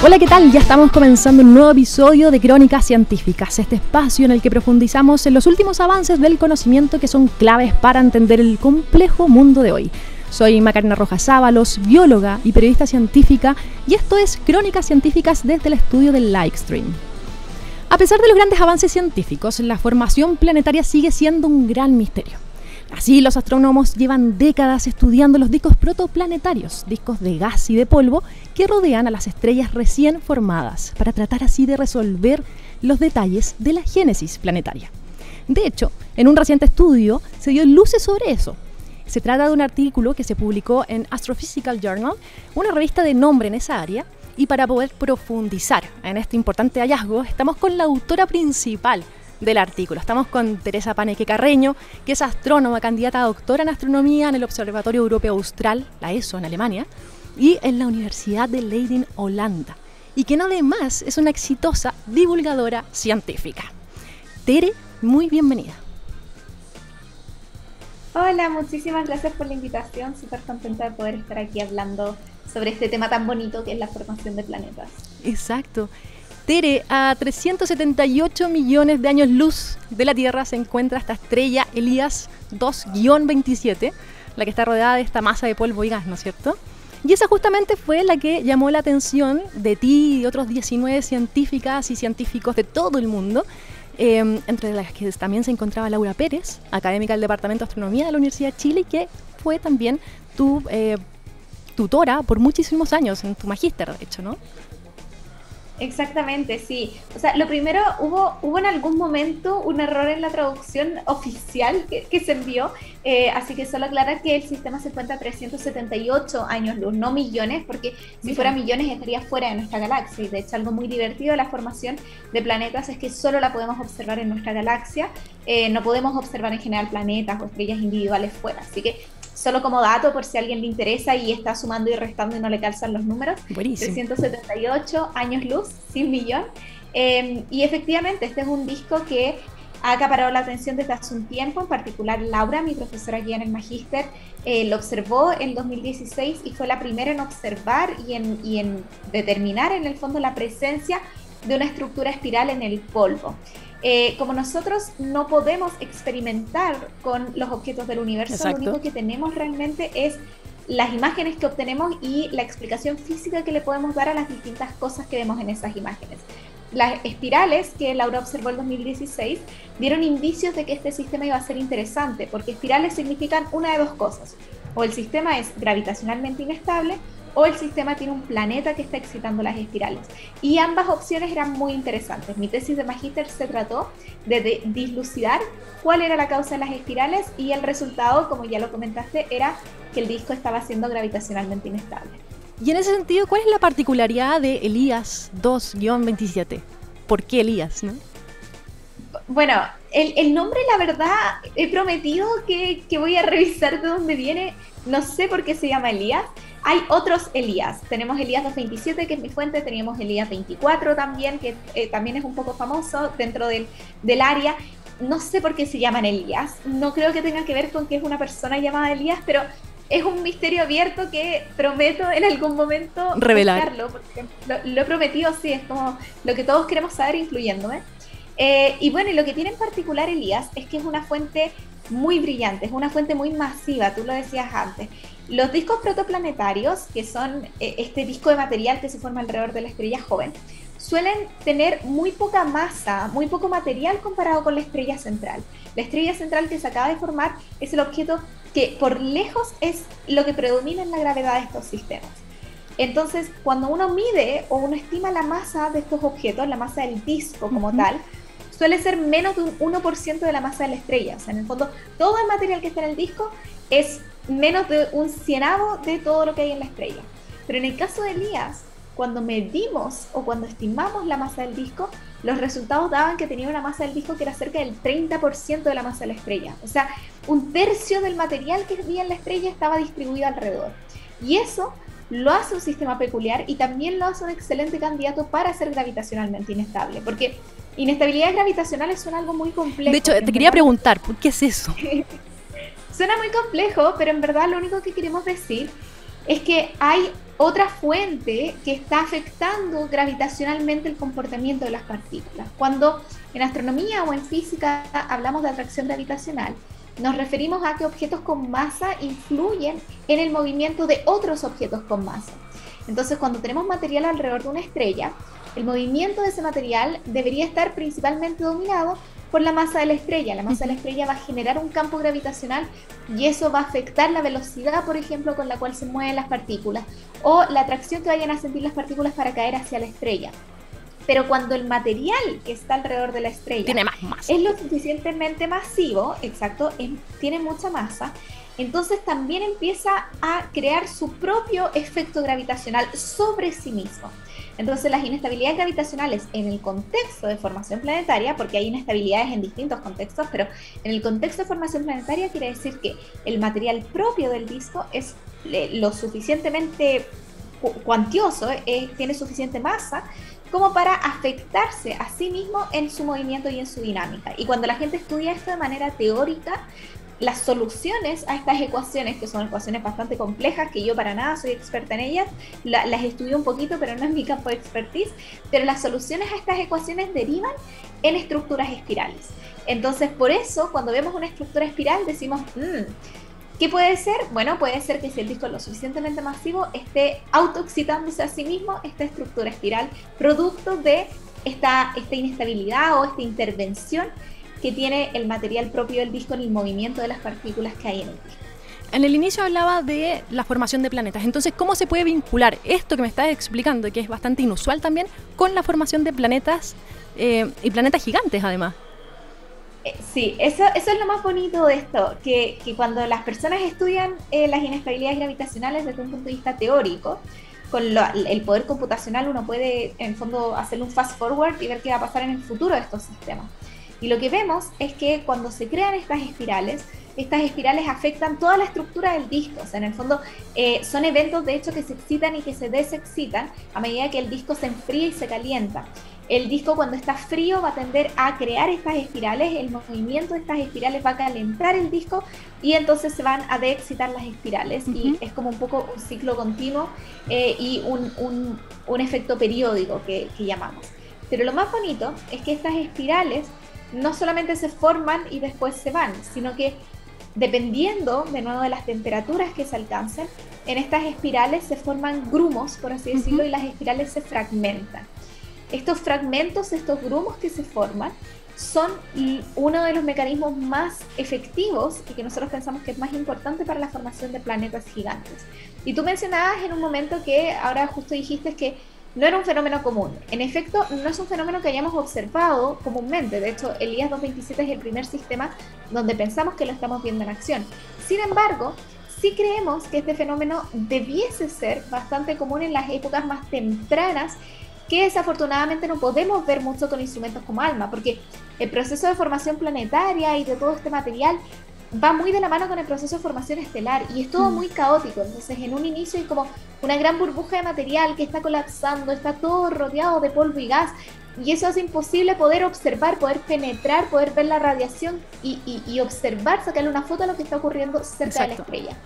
Hola, ¿qué tal? Ya estamos comenzando un nuevo episodio de Crónicas Científicas, este espacio en el que profundizamos en los últimos avances del conocimiento que son claves para entender el complejo mundo de hoy. Soy Macarena Rojas Ábalos, bióloga y periodista científica, y esto es Crónicas Científicas desde el estudio del Livestream. A pesar de los grandes avances científicos, la formación planetaria sigue siendo un gran misterio. Así, los astrónomos llevan décadas estudiando los discos protoplanetarios, discos de gas y de polvo que rodean a las estrellas recién formadas, para tratar así de resolver los detalles de la génesis planetaria. De hecho, en un reciente estudio se dio luces sobre eso. Se trata de un artículo que se publicó en Astrophysical Journal, una revista de nombre en esa área, y para poder profundizar en este importante hallazgo, estamos con la autora principal del artículo. Estamos con Teresa Paneque Carreño, que es astrónoma, candidata a doctora en astronomía en el Observatorio Europeo Austral, la ESO en Alemania, y en la Universidad de Leiden, Holanda, y quien además es una exitosa divulgadora científica. Tere, muy bienvenida. Hola, muchísimas gracias por la invitación, súper contenta de poder estar aquí hablando sobre este tema tan bonito que es la formación de planetas. Exacto. Tere, a 378 millones de años luz de la Tierra se encuentra esta estrella Elías 2-27, la que está rodeada de esta masa de polvo y gas, ¿no es cierto? Y esa justamente fue la que llamó la atención de ti y de otros 19 científicas y científicos de todo el mundo, entre las que también se encontraba Laura Pérez, académica del Departamento de Astronomía de la Universidad de Chile, que fue también tu tutora por muchísimos años, en tu magíster, de hecho, ¿no? Exactamente, sí. O sea, lo primero, hubo en algún momento un error en la traducción oficial que se envió, así que solo aclarar que el sistema se encuentra a 378 años luz, no millones, porque si fuera millones estaría fuera de nuestra galaxia. Y de hecho, algo muy divertido de la formación de planetas es que solo la podemos observar en nuestra galaxia, no podemos observar en general planetas o estrellas individuales fuera, así que solo como dato, por si a alguien le interesa y está sumando y restando y no le calzan los números. Buenísimo. 378 años luz, sin millón. Y efectivamente, este es un disco que ha acaparado la atención desde hace un tiempo. En particular, Laura, mi profesora aquí en el magíster, lo observó en 2016 y fue la primera en observar y en determinar, en el fondo, la presencia de una estructura espiral en el polvo. Como nosotros no podemos experimentar con los objetos del universo, Exacto. Lo único que tenemos realmente es las imágenes que obtenemos y la explicación física que le podemos dar a las distintas cosas que vemos en esas imágenes. Las espirales que Laura observó en 2016 dieron indicios de que este sistema iba a ser interesante, porque espirales significan una de dos cosas: o el sistema es gravitacionalmente inestable, o el sistema tiene un planeta que está excitando las espirales. Y ambas opciones eran muy interesantes. Mi tesis de magíster se trató de dilucidar cuál era la causa de las espirales, y el resultado, como ya lo comentaste, era que el disco estaba siendo gravitacionalmente inestable. Y en ese sentido, ¿cuál es la particularidad de Elías 2-27? ¿Por qué Elías, no? Bueno, el nombre, la verdad, he prometido que voy a revisar de dónde viene. No sé por qué se llama Elías. Hay otros Elías. Tenemos Elías 227, que es mi fuente. Teníamos Elías 24 también, que también es un poco famoso dentro del área. No sé por qué se llaman Elías. No creo que tenga que ver con que es una persona llamada Elías, pero es un misterio abierto que prometo en algún momento revelarlo. Porque lo he prometido, sí, es como lo que todos queremos saber, incluyéndome. Y bueno, y lo que tiene en particular Elías es que es una fuente muy brillante, es una fuente muy masiva, tú lo decías antes. Los discos protoplanetarios, que son este disco de material que se forma alrededor de la estrella joven, suelen tener muy poca masa, muy poco material comparado con la estrella central. La estrella central que se acaba de formar es el objeto que por lejos es lo que predomina en la gravedad de estos sistemas. Entonces, cuando uno mide o uno estima la masa de estos objetos, la masa del disco como tal, suele ser menos de un 1% de la masa de la estrella. O sea, en el fondo, todo el material que está en el disco es menos de un cienavo de todo lo que hay en la estrella. Pero en el caso de Elías, cuando medimos o cuando estimamos la masa del disco, los resultados daban que tenía una masa del disco que era cerca del 30% de la masa de la estrella. O sea, un tercio del material que había en la estrella estaba distribuido alrededor. Y eso lo hace un sistema peculiar y también lo hace un excelente candidato para ser gravitacionalmente inestable, porque inestabilidades gravitacionales son algo muy complejo. De hecho, te quería preguntar, ¿por qué es eso? Suena muy complejo, pero en verdad lo único que queremos decir es que hay otra fuente que está afectando gravitacionalmente el comportamiento de las partículas. Cuando en astronomía o en física hablamos de atracción gravitacional, nos referimos a que objetos con masa influyen en el movimiento de otros objetos con masa. Entonces, cuando tenemos material alrededor de una estrella, el movimiento de ese material debería estar principalmente dominado por la masa de la estrella. La masa de la estrella va a generar un campo gravitacional y eso va a afectar la velocidad, por ejemplo, con la cual se mueven las partículas o la atracción que vayan a sentir las partículas para caer hacia la estrella. Pero cuando el material que está alrededor de la estrella tiene más masa, es lo suficientemente masivo, exacto, tiene mucha masa, entonces también empieza a crear su propio efecto gravitacional sobre sí mismo. Entonces las inestabilidades gravitacionales en el contexto de formación planetaria, porque hay inestabilidades en distintos contextos, pero en el contexto de formación planetaria quiere decir que el material propio del disco es lo suficientemente cuantioso, tiene suficiente masa como para afectarse a sí mismo en su movimiento y en su dinámica. Y cuando la gente estudia esto de manera teórica, las soluciones a estas ecuaciones, que son ecuaciones bastante complejas, que yo para nada soy experta en ellas, las estudié un poquito, pero no es mi campo de expertise, pero las soluciones a estas ecuaciones derivan en estructuras espirales. Entonces, por eso, cuando vemos una estructura espiral, decimos, ¿qué puede ser? Bueno, puede ser que si el disco es lo suficientemente masivo, esté autoexcitándose a sí mismo esta estructura espiral, producto de esta inestabilidad o esta intervención que tiene el material propio del disco en el movimiento de las partículas que hay en el disco. En el inicio hablaba de la formación de planetas. Entonces, ¿cómo se puede vincular esto que me estás explicando, que es bastante inusual también, con la formación de planetas y planetas gigantes además? Sí, eso es lo más bonito de esto, que cuando las personas estudian las inestabilidades gravitacionales desde un punto de vista teórico, con el poder computacional uno puede en el fondo hacerle un fast forward y ver qué va a pasar en el futuro de estos sistemas. Y lo que vemos es que cuando se crean estas espirales afectan toda la estructura del disco. O sea, en el fondo son eventos de hecho que se excitan y que se desexcitan a medida que el disco se enfría y se calienta. El disco cuando está frío va a tender a crear estas espirales, el movimiento de estas espirales va a calentar el disco y entonces se van a deexcitar las espirales y es como un poco un ciclo continuo y un efecto periódico que llamamos. Pero lo más bonito es que estas espirales no solamente se forman y después se van, sino que dependiendo de nuevo de las temperaturas que se alcancen, en estas espirales se forman grumos, por así decirlo, y las espirales se fragmentan. Estos fragmentos, estos grumos que se forman, son uno de los mecanismos más efectivos y que nosotros pensamos que es más importante para la formación de planetas gigantes. Y tú mencionabas en un momento que ahora justo dijiste que no era un fenómeno común. En efecto, no es un fenómeno que hayamos observado comúnmente. De hecho, el LIAS 227 es el primer sistema donde pensamos que lo estamos viendo en acción. Sin embargo, sí creemos que este fenómeno debiese ser bastante común en las épocas más tempranas, que desafortunadamente no podemos ver mucho con instrumentos como ALMA, porque el proceso de formación planetaria y de todo este material va muy de la mano con el proceso de formación estelar y es todo muy caótico. Entonces en un inicio hay como una gran burbuja de material que está colapsando, está todo rodeado de polvo y gas y eso hace imposible poder observar, poder penetrar, poder ver la radiación y observar, sacarle una foto a lo que está ocurriendo cerca de la estrella.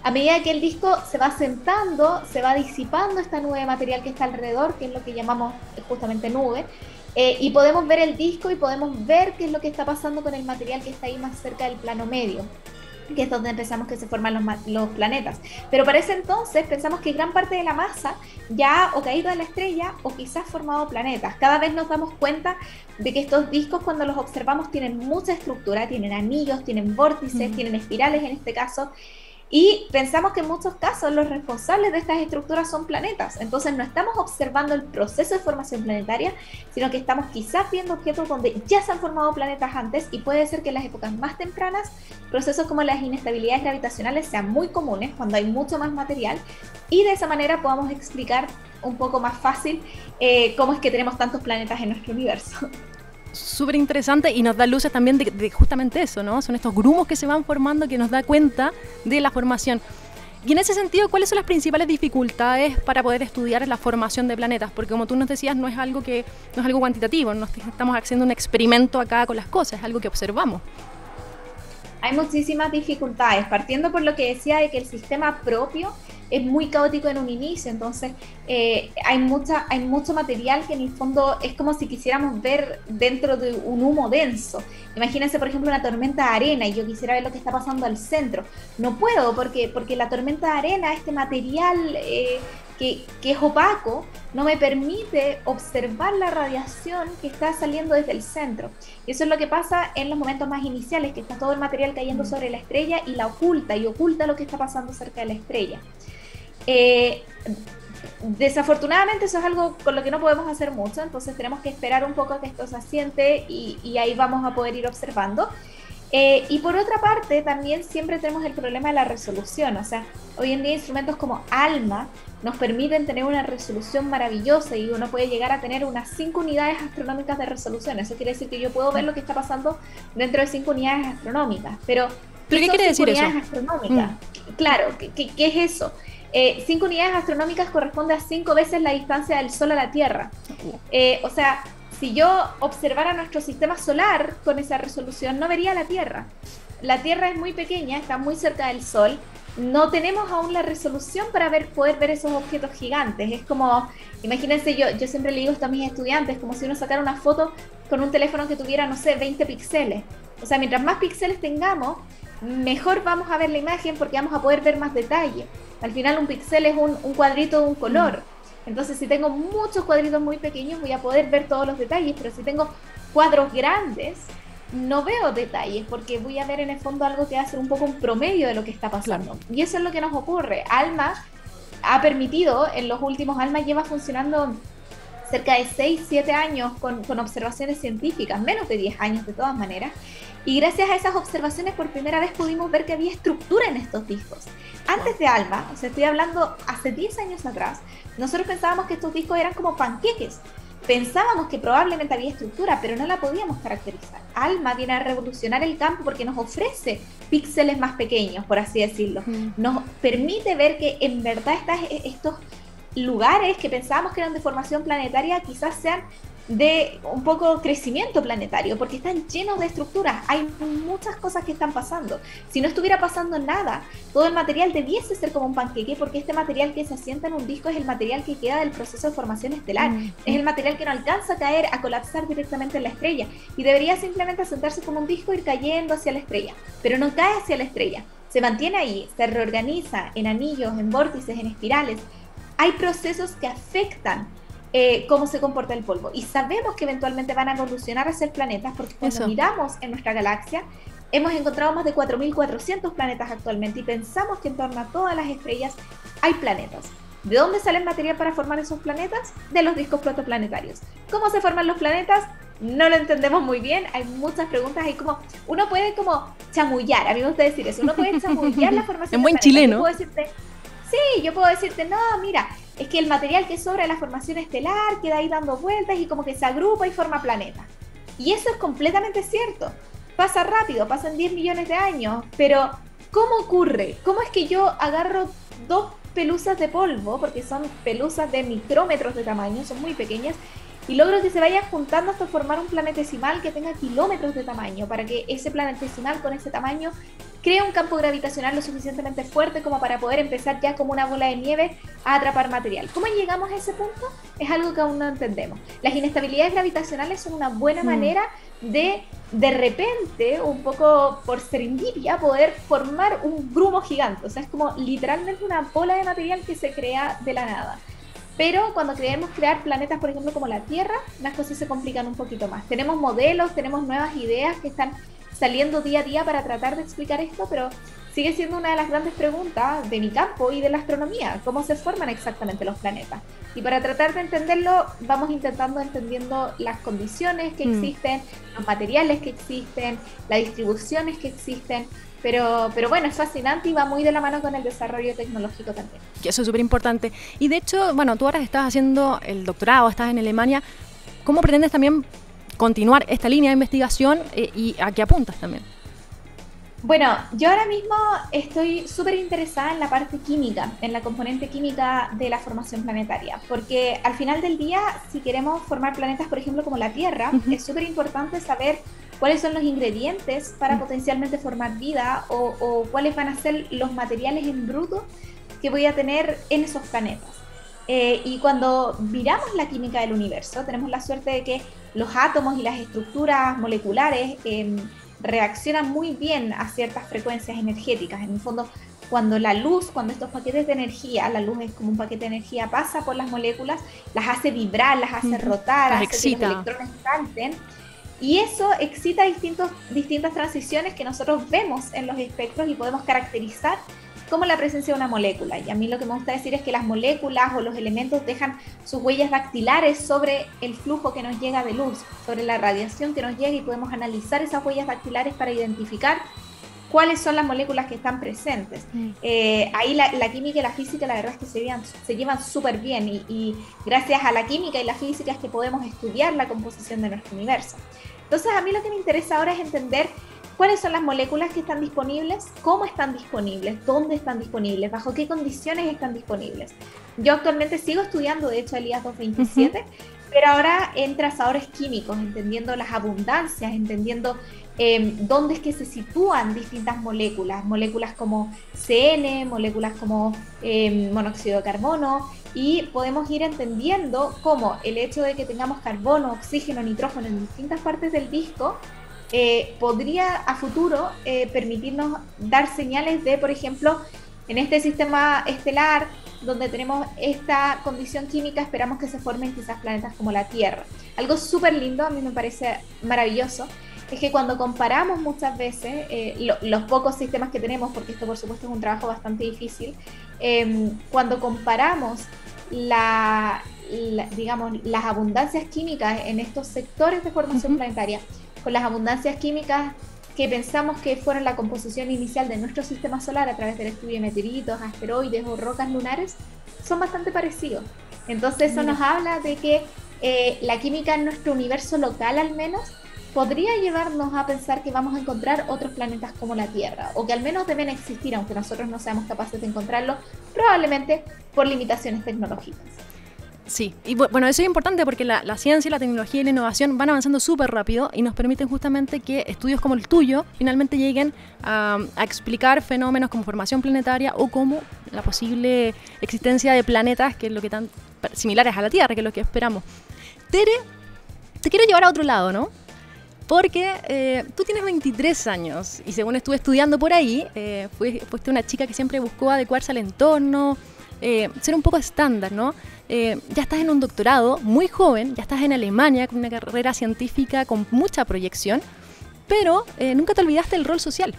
A medida que el disco se va asentando, se va disipando esta nube de material que está alrededor, que es lo que llamamos justamente nube, y podemos ver el disco y podemos ver qué es lo que está pasando con el material que está ahí más cerca del plano medio, que es donde empezamos que se forman los planetas. Pero para ese entonces pensamos que gran parte de la masa ya o caído de la estrella o quizás formado planetas. Cada vez nos damos cuenta de que estos discos cuando los observamos tienen mucha estructura, tienen anillos, tienen vórtices, tienen espirales en este caso, y pensamos que en muchos casos los responsables de estas estructuras son planetas. Entonces no estamos observando el proceso de formación planetaria, sino que estamos quizás viendo objetos donde ya se han formado planetas antes y puede ser que en las épocas más tempranas procesos como las inestabilidades gravitacionales sean muy comunes cuando hay mucho más material y de esa manera podamos explicar un poco más fácil cómo es que tenemos tantos planetas en nuestro universo. Súper interesante y nos da luces también de justamente eso, ¿no? Son estos grumos que se van formando que nos da cuenta de la formación. Y en ese sentido, ¿cuáles son las principales dificultades para poder estudiar la formación de planetas? Porque como tú nos decías, no es algo cuantitativo, no estamos haciendo un experimento acá con las cosas, es algo que observamos. Hay muchísimas dificultades, partiendo por lo que decía de que el sistema propio es muy caótico en un inicio, entonces hay mucho material que en el fondo es como si quisiéramos ver dentro de un humo denso. Imagínense, por ejemplo, una tormenta de arena y yo quisiera ver lo que está pasando al centro. No puedo porque la tormenta de arena, este material que es opaco, no me permite observar la radiación que está saliendo desde el centro. Y eso es lo que pasa en los momentos más iniciales, que está todo el material cayendo sobre la estrella y la oculta, y oculta lo que está pasando cerca de la estrella. Desafortunadamente eso es algo con lo que no podemos hacer mucho, entonces tenemos que esperar un poco a que esto se asiente y ahí vamos a poder ir observando. Y por otra parte, también siempre tenemos el problema de la resolución. O sea, hoy en día instrumentos como ALMA nos permiten tener una resolución maravillosa y uno puede llegar a tener unas 5 unidades astronómicas de resolución. Eso quiere decir que yo puedo ver lo que está pasando dentro de 5 unidades astronómicas. Pero ¿qué quiere decir eso? Astronómicas? Claro, ¿qué es eso? 5 unidades astronómicas corresponde a 5 veces la distancia del Sol a la Tierra. O sea, si yo observara nuestro sistema solar con esa resolución, no vería la Tierra. La Tierra es muy pequeña, está muy cerca del Sol. No tenemos aún la resolución para poder ver esos objetos gigantes. Es como, imagínense, yo siempre le digo esto a mis estudiantes, como si uno sacara una foto con un teléfono que tuviera, no sé, 20 píxeles. O sea, mientras más píxeles tengamos, mejor vamos a ver la imagen porque vamos a poder ver más detalle. Al final un píxel es un cuadrito de un color. Entonces, si tengo muchos cuadritos muy pequeños, voy a poder ver todos los detalles, pero si tengo cuadros grandes, no veo detalles, porque voy a ver en el fondo algo que va a ser un poco un promedio de lo que está pasando. Claro. Y eso es lo que nos ocurre. ALMA ha permitido, en los últimos, ALMA lleva funcionando cerca de 6-7 años con observaciones científicas, menos de 10 años de todas maneras, y gracias a esas observaciones por primera vez pudimos ver que había estructura en estos discos. Antes de ALMA, o sea, estoy hablando hace 10 años atrás, nosotros pensábamos que estos discos eran como panqueques. Pensábamos que probablemente había estructura, pero no la podíamos caracterizar. ALMA viene a revolucionar el campo porque nos ofrece píxeles más pequeños, por así decirlo. Nos permite ver que en verdad estos lugares que pensábamos que eran de formación planetaria quizás sean de un poco crecimiento planetario, porque están llenos de estructuras, hay muchas cosas que están pasando. Si no estuviera pasando nada, todo el material debiese ser como un panqueque, porque este material que se asienta en un disco es el material que queda del proceso de formación estelar, es el material que no alcanza a caer, a colapsar directamente en la estrella, y debería simplemente asentarse como un disco e ir cayendo hacia la estrella, pero no cae hacia la estrella, se mantiene ahí, se reorganiza en anillos, en vórtices, en espirales. Hay procesos que afectan cómo se comporta el polvo. Y sabemos que eventualmente van a evolucionar a ser planetas, porque cuando miramos en nuestra galaxia, hemos encontrado más de 4.400 planetas actualmente y pensamos que en torno a todas las estrellas hay planetas. ¿De dónde sale el material para formar esos planetas? De los discos protoplanetarios. ¿Cómo se forman los planetas? No lo entendemos muy bien, hay muchas preguntas, hay como, uno puede como chamullar, a mí me gusta decir eso, uno puede chamullar la formación en buen chileno. Yo puedo decirte, no, mira, es que el material que sobra de la formación estelar queda ahí dando vueltas y como que se agrupa y forma planetas. Y eso es completamente cierto. Pasa rápido, pasan 10 millones de años, pero ¿cómo ocurre? ¿Cómo es que yo agarro 2 pelusas de polvo, porque son pelusas de micrómetros de tamaño, son muy pequeñas, y logro que se vayan juntando hasta formar un planetesimal que tenga kilómetros de tamaño, para que ese planetesimal con ese tamaño crea un campo gravitacional lo suficientemente fuerte como para poder empezar ya como una bola de nieve a atrapar material? ¿Cómo llegamos a ese punto? Es algo que aún no entendemos. Las inestabilidades gravitacionales son una buena manera de repente, un poco por serendipia, poder formar un grumo gigante. O sea, es como literalmente una bola de material que se crea de la nada. Pero cuando queremos crear planetas, por ejemplo, como la Tierra, las cosas se complican un poquito más. Tenemos modelos, tenemos nuevas ideas que están saliendo día a día para tratar de explicar esto, pero sigue siendo una de las grandes preguntas de mi campo y de la astronomía, cómo se forman exactamente los planetas. Y para tratar de entenderlo, vamos entendiendo las condiciones que existen, los materiales que existen, las distribuciones que existen, pero bueno, es fascinante y va muy de la mano con el desarrollo tecnológico también. Y eso es súper importante. Y de hecho, bueno, tú ahora estás haciendo el doctorado, estás en Alemania, ¿cómo pretendes también continuar esta línea de investigación y a qué apuntas también? Bueno, yo ahora mismo estoy súper interesada en la parte química, en la componente química de la formación planetaria, porque al final del día, si queremos formar planetas, por ejemplo, como la Tierra, es súper importante saber cuáles son los ingredientes para potencialmente formar vida o cuáles van a ser los materiales en bruto que voy a tener en esos planetas. Y cuando miramos la química del universo, tenemos la suerte de que los átomos y las estructuras moleculares reaccionan muy bien a ciertas frecuencias energéticas. En el fondo, cuando la luz, cuando estos paquetes de energía, la luz es como un paquete de energía, pasa por las moléculas, las hace vibrar, las hace rotar, las hace excita, que los electrones salten. Y eso excita distintas transiciones que nosotros vemos en los espectros y podemos caracterizar como la presencia de una molécula. Y a mí lo que me gusta decir es que las moléculas o los elementos dejan sus huellas dactilares sobre el flujo que nos llega de luz, sobre la radiación que nos llega, y podemos analizar esas huellas dactilares para identificar cuáles son las moléculas que están presentes. Ahí la química y la física, la verdad es que se llevan súper bien, y gracias a la química y la física es que podemos estudiar la composición de nuestro universo. Entonces a mí lo que me interesa ahora es entender cuáles son las moléculas que están disponibles, cómo están disponibles, dónde están disponibles, bajo qué condiciones están disponibles. Yo actualmente sigo estudiando, de hecho, Elías 227, pero ahora en trazadores químicos, entendiendo las abundancias, entendiendo dónde es que se sitúan distintas moléculas como CN, moléculas como monóxido de carbono, y podemos ir entendiendo cómo el hecho de que tengamos carbono, oxígeno, nitrógeno en distintas partes del disco podría a futuro permitirnos dar señales de, por ejemplo, en este sistema estelar donde tenemos esta condición química, esperamos que se formen quizás planetas como la Tierra. Algo súper lindo, a mí me parece maravilloso, es que cuando comparamos muchas veces los pocos sistemas que tenemos, porque esto por supuesto es un trabajo bastante difícil, cuando comparamos digamos, las abundancias químicas en estos sectores de formación planetaria con las abundancias químicas que pensamos que fueron la composición inicial de nuestro sistema solar a través del estudio de meteoritos, asteroides o rocas lunares, son bastante parecidos. Entonces eso nos habla de que la química en nuestro universo local al menos podría llevarnos a pensar que vamos a encontrar otros planetas como la Tierra, o que al menos deben existir, aunque nosotros no seamos capaces de encontrarlos, probablemente por limitaciones tecnológicas. Sí, y bueno, eso es importante porque la ciencia, la tecnología y la innovación van avanzando súper rápido y nos permiten justamente que estudios como el tuyo finalmente lleguen a explicar fenómenos como formación planetaria o como la posible existencia de planetas que es lo que tan similares a la Tierra, que es lo que esperamos. Tere, te quiero llevar a otro lado, ¿no? Porque tú tienes 23 años y según estuve estudiando por ahí, fuiste una chica que siempre buscó adecuarse al entorno, ser un poco estándar, ¿no? Ya estás en un doctorado, muy joven, ya estás en Alemania con una carrera científica con mucha proyección, pero nunca te olvidaste del rol social.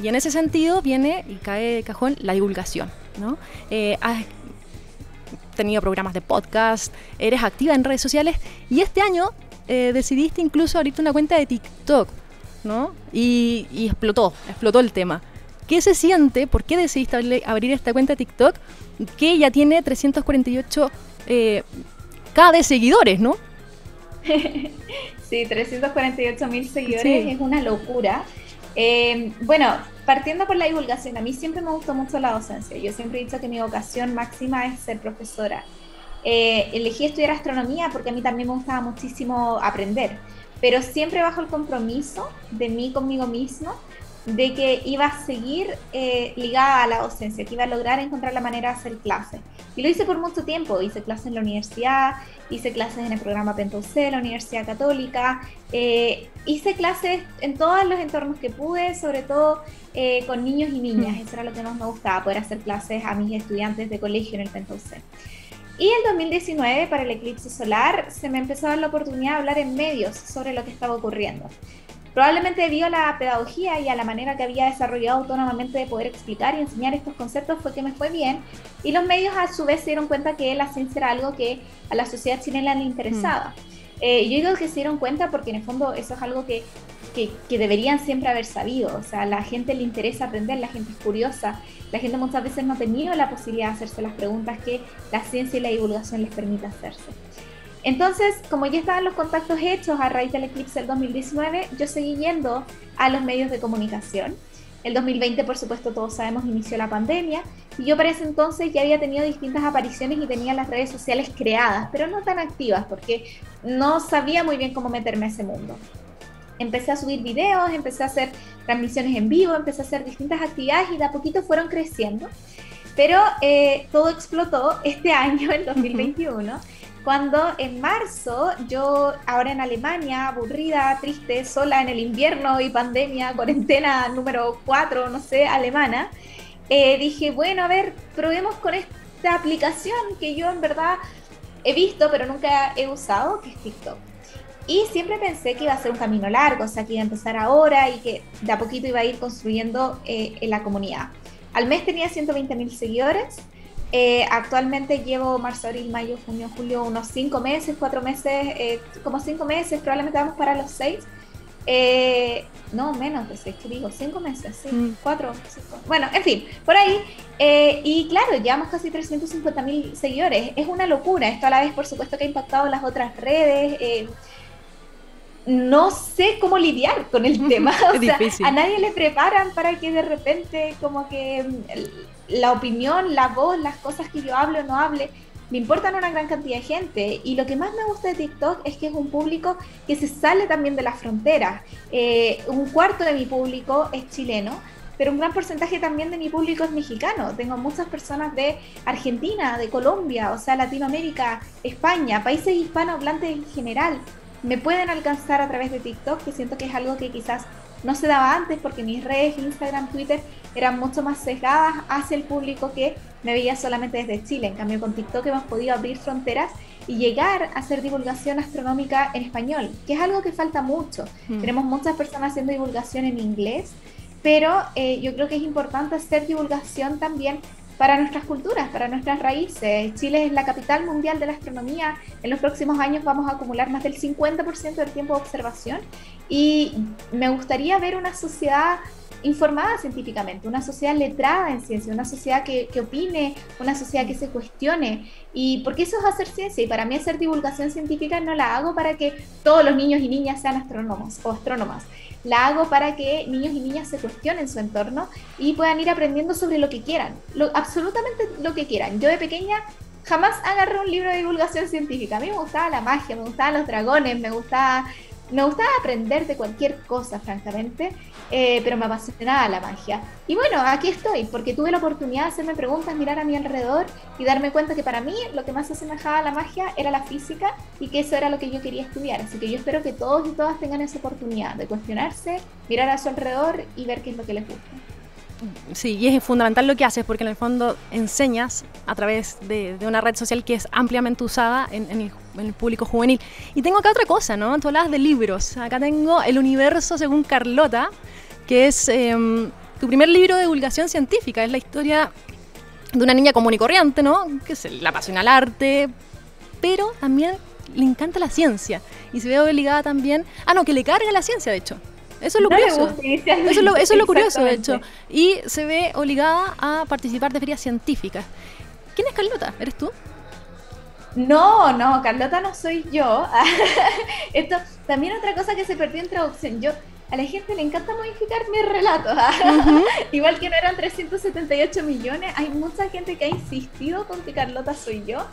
Y en ese sentido viene y cae de cajón la divulgación, ¿no? Has tenido programas de podcast, eres activa en redes sociales y este año decidiste incluso abrirte una cuenta de TikTok, ¿no? Y explotó el tema. ¿Qué se siente? ¿Por qué decidiste abrir esta cuenta de TikTok que ya tiene 348K de seguidores, ¿no? Sí, 348.000 seguidores, sí. Es una locura. Bueno, partiendo por la divulgación, a mí siempre me gustó mucho la docencia. Yo siempre he dicho que mi vocación máxima es ser profesora. Elegí estudiar astronomía porque a mí también me gustaba muchísimo aprender, pero siempre bajo el compromiso de mí conmigo misma, de que iba a seguir ligada a la docencia, que iba a lograr encontrar la manera de hacer clases. Y lo hice por mucho tiempo, hice clases en la universidad, hice clases en el programa Pentocé, la Universidad Católica, hice clases en todos los entornos que pude, sobre todo con niños y niñas, eso era lo que más me gustaba, poder hacer clases a mis estudiantes de colegio en el Pentocé. Y en 2019, para el eclipse solar, se me empezó a dar la oportunidad de hablar en medios sobre lo que estaba ocurriendo. Probablemente debido a la pedagogía y a la manera que había desarrollado autónomamente de poder explicar y enseñar estos conceptos fue que me fue bien, y los medios a su vez se dieron cuenta que la ciencia era algo que a la sociedad chilena le interesaba. Yo digo que se dieron cuenta porque en el fondo eso es algo que deberían siempre haber sabido. O sea, a la gente le interesa aprender, la gente es curiosa, la gente muchas veces no ha tenido la posibilidad de hacerse las preguntas que la ciencia y la divulgación les permite hacerse. Entonces, como ya estaban los contactos hechos a raíz del eclipse del 2019, yo seguí yendo a los medios de comunicación. El 2020, por supuesto, todos sabemos, inició la pandemia, y yo para ese entonces ya había tenido distintas apariciones y tenía las redes sociales creadas, pero no tan activas, porque no sabía muy bien cómo meterme a ese mundo. Empecé a subir videos, empecé a hacer transmisiones en vivo, empecé a hacer distintas actividades y de a poquito fueron creciendo. Pero todo explotó este año, en 2021, cuando en marzo yo, ahora en Alemania, aburrida, triste, sola en el invierno y pandemia, cuarentena número 4, no sé, alemana, dije, bueno, a ver, probemos con esta aplicación que yo en verdad he visto, pero nunca he usado, que es TikTok. Y siempre pensé que iba a ser un camino largo, o sea, que iba a empezar ahora y que de a poquito iba a ir construyendo en la comunidad. Al mes tenía 120.000 seguidores. Actualmente llevo marzo, abril, mayo, junio, julio, unos 5 meses, 4 meses, como 5 meses, probablemente vamos para los 6. No, menos de 6, ¿qué digo? 5 meses, sí, 4, 5. Bueno, en fin, por ahí. Y claro, llevamos casi 350.000 seguidores. Es una locura. Esto a la vez, por supuesto, que ha impactado las otras redes. No sé cómo lidiar con el tema. O sea, a nadie le preparan para que de repente como que la opinión, la voz, las cosas que yo hable o no hable, me importan una gran cantidad de gente. Y lo que más me gusta de TikTok es que es un público que se sale también de las fronteras. Un cuarto de mi público es chileno, pero un gran porcentaje también de mi público es mexicano. Tengo muchas personas de Argentina, de Colombia, o sea, Latinoamérica, España, países hispanohablantes en general. Me pueden alcanzar a través de TikTok, que siento que es algo que quizás no se daba antes, porque mis redes, Instagram, Twitter, eran mucho más sesgadas hacia el público que me veía solamente desde Chile. En cambio, con TikTok hemos podido abrir fronteras y llegar a hacer divulgación astronómica en español, que es algo que falta mucho. Tenemos muchas personas haciendo divulgación en inglés, pero yo creo que es importante hacer divulgación también para nuestras culturas, para nuestras raíces. Chile es la capital mundial de la astronomía. En los próximos años vamos a acumular más del 50% del tiempo de observación y me gustaría ver una sociedad informada científicamente, una sociedad letrada en ciencia, una sociedad que opine, una sociedad que se cuestione. Y porque eso es hacer ciencia, y para mí hacer divulgación científica no la hago para que todos los niños y niñas sean astrónomos o astrónomas. La hago para que niños y niñas se cuestionen su entorno y puedan ir aprendiendo sobre lo que quieran, absolutamente lo que quieran. Yo de pequeña jamás agarré un libro de divulgación científica. A mí me gustaba la magia, me gustaban los dragones, me gustaba aprender de cualquier cosa, francamente, pero me apasionaba la magia. Y bueno, aquí estoy, porque tuve la oportunidad de hacerme preguntas, mirar a mi alrededor y darme cuenta que para mí lo que más se asemejaba a la magia era la física y que eso era lo que yo quería estudiar. Así que yo espero que todos y todas tengan esa oportunidad de cuestionarse, mirar a su alrededor y ver qué es lo que les gusta. Sí, y es fundamental lo que haces, porque en el fondo enseñas a través de una red social que es ampliamente usada en el público juvenil. Y tengo acá otra cosa, ¿no? Tú hablabas de libros. Acá tengo El universo según Carlota, que es tu primer libro de divulgación científica. Es la historia de una niña común y corriente, ¿no? Que se le apasiona el arte, pero también le encanta la ciencia. Y se ve obligada también... que le carga la ciencia, de hecho. Eso es lo curioso. Eso es lo curioso, de hecho. Y se ve obligada a participar de ferias científicas. ¿Quién es Carlota? ¿Eres tú? No, Carlota no soy yo. Esto también otra cosa que se perdió en traducción. A la gente le encanta modificar mis relatos. Igual que no eran 378 millones, hay mucha gente que ha insistido con que Carlota soy yo.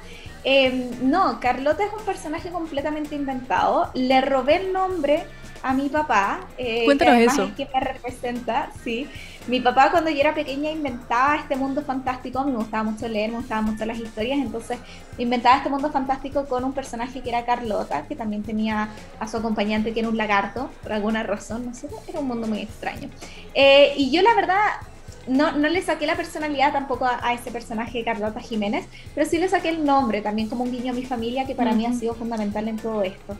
No, Carlota es un personaje completamente inventado. Le robé el nombre a mi papá, Cuéntanos que además eso. es que me representa, sí. Mi papá cuando yo era pequeña inventaba este mundo fantástico, me gustaba mucho leer, me gustaban mucho las historias, entonces inventaba este mundo fantástico con un personaje que era Carlota, que también tenía a su acompañante que era un lagarto, por alguna razón, no sé, era un mundo muy extraño. Y yo la verdad... No le saqué la personalidad tampoco a ese personaje Carlota Jiménez, pero sí le saqué el nombre, también como un guiño a mi familia, que para mí ha sido fundamental en todo esto.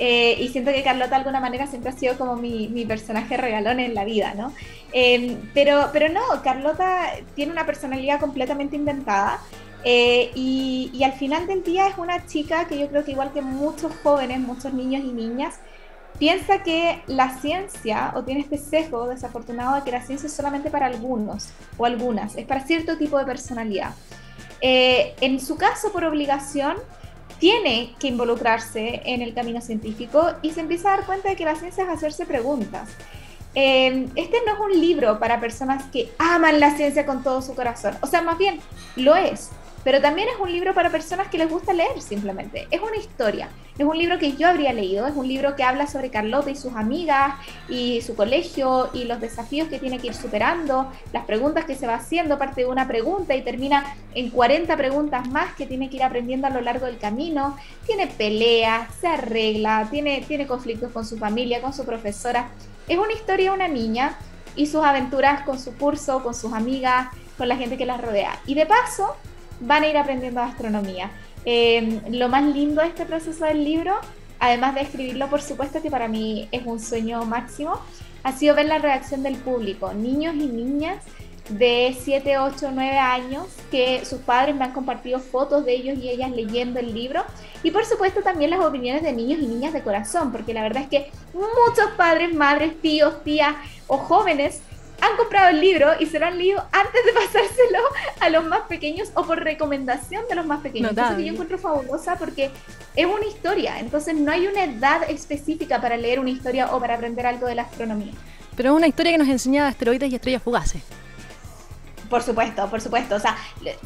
Y siento que Carlota de alguna manera siempre ha sido como mi personaje regalón en la vida, ¿no? Pero no, Carlota tiene una personalidad completamente inventada. Y al final del día es una chica que yo creo que igual que muchos jóvenes, muchos niños y niñas, piensa que la ciencia, o tiene este sesgo desafortunado de que la ciencia es solamente para algunos o algunas, es para cierto tipo de personalidad. En su caso, por obligación, tiene que involucrarse en el camino científico y se empieza a dar cuenta de que la ciencia es hacerse preguntas. Este no es un libro para personas que aman la ciencia con todo su corazón, o sea, más bien lo es, pero también es un libro para personas que les gusta leer simplemente. Es una historia, es un libro que yo habría leído, es un libro que habla sobre Carlota y sus amigas y su colegio y los desafíos que tiene que ir superando, las preguntas que se va haciendo, parte de una pregunta y termina en 40 preguntas más que tiene que ir aprendiendo a lo largo del camino. Tiene peleas, se arregla, tiene conflictos con su familia, con su profesora. Es una historia de una niña y sus aventuras con su curso, con sus amigas, con la gente que las rodea. Y de paso van a ir aprendiendo astronomía. Lo más lindo de este proceso del libro, además de escribirlo, por supuesto, que para mí es un sueño máximo, ha sido ver la reacción del público, niños y niñas de 7, 8, 9 años, que sus padres me han compartido fotos de ellos y ellas leyendo el libro, y por supuesto también las opiniones de niños y niñas de corazón, porque la verdad es que muchos padres, madres, tíos, tías o jóvenes han comprado el libro y se lo han leído antes de pasárselo a los más pequeños o por recomendación de los más pequeños. Entonces que yo encuentro fabulosa porque es una historia, entonces no hay una edad específica para leer una historia o para aprender algo de la astronomía. Pero es una historia que nos enseña asteroides y estrellas fugaces. Por supuesto. O sea,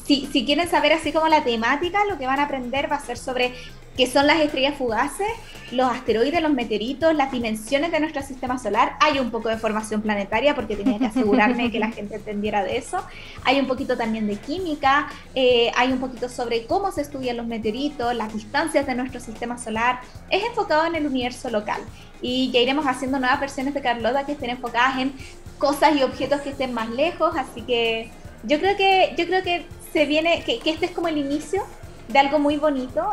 si quieren saber así como la temática, lo que van a aprender va a ser sobre qué son las estrellas fugaces, los asteroides, los meteoritos, las dimensiones de nuestro sistema solar. Hay un poco de formación planetaria porque tenía que asegurarme que la gente entendiera de eso. Hay un poquito también de química, hay un poquito sobre cómo se estudian los meteoritos, las distancias de nuestro sistema solar. Es enfocado en el universo local. Y ya iremos haciendo nuevas versiones de Carlota que estén enfocadas en cosas y objetos que estén más lejos, así que yo creo que se viene, que este es como el inicio de algo muy bonito,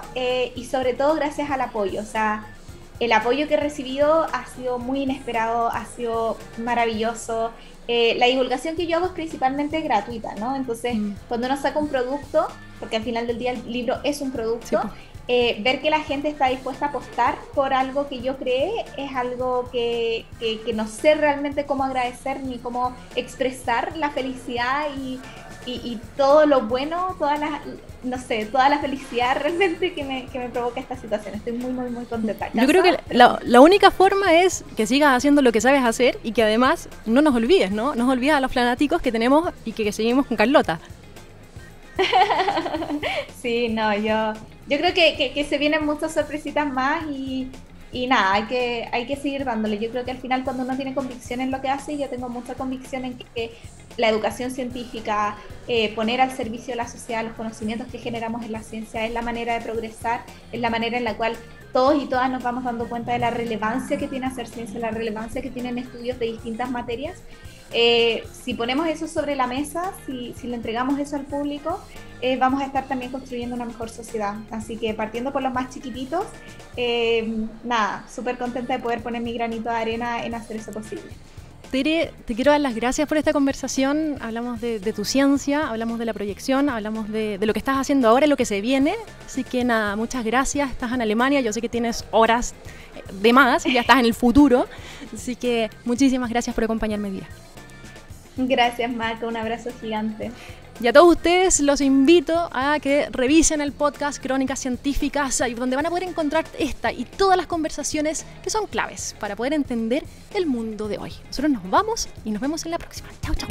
y sobre todo gracias al apoyo. O sea, el apoyo que he recibido ha sido muy inesperado, ha sido maravilloso. La divulgación que yo hago es principalmente gratuita, ¿no? Entonces, cuando uno saca un producto, porque al final del día el libro es un producto, sí, ver que la gente está dispuesta a apostar por algo que yo creé es algo que no sé realmente cómo agradecer ni cómo expresar la felicidad y todo lo bueno, toda la felicidad realmente que me provoca esta situación. Estoy muy, muy, muy contenta. Yo creo que la única forma es que sigas haciendo lo que sabes hacer y que además no nos olvides, ¿no? Nos olvides a los fanáticos que tenemos y que seguimos con Carlota. Sí, no, yo creo que se vienen muchas sorpresitas más y nada, hay que seguir dándole. Yo creo que al final cuando uno tiene convicción en lo que hace, yo tengo mucha convicción en que la educación científica, poner al servicio de la sociedad los conocimientos que generamos en la ciencia es la manera de progresar, es la manera en la cual todos y todas nos vamos dando cuenta de la relevancia que tiene hacer ciencia, la relevancia que tienen estudios de distintas materias. Si ponemos eso sobre la mesa, si le entregamos eso al público, vamos a estar también construyendo una mejor sociedad. Así que partiendo por los más chiquititos, nada, súper contenta de poder poner mi granito de arena en hacer eso posible. Tere, te quiero dar las gracias por esta conversación. Hablamos de tu ciencia, hablamos de la proyección, hablamos de lo que estás haciendo ahora y lo que se viene. Así que nada, muchas gracias. Estás en Alemania, yo sé que tienes horas de más, ya estás en el futuro. Así que muchísimas gracias por acompañarme hoy día. Gracias, Marco, un abrazo gigante. Y a todos ustedes los invito a que revisen el podcast Crónicas Científicas, donde van a poder encontrar esta y todas las conversaciones que son claves para poder entender el mundo de hoy. Nosotros nos vamos y nos vemos en la próxima. Chao, chao.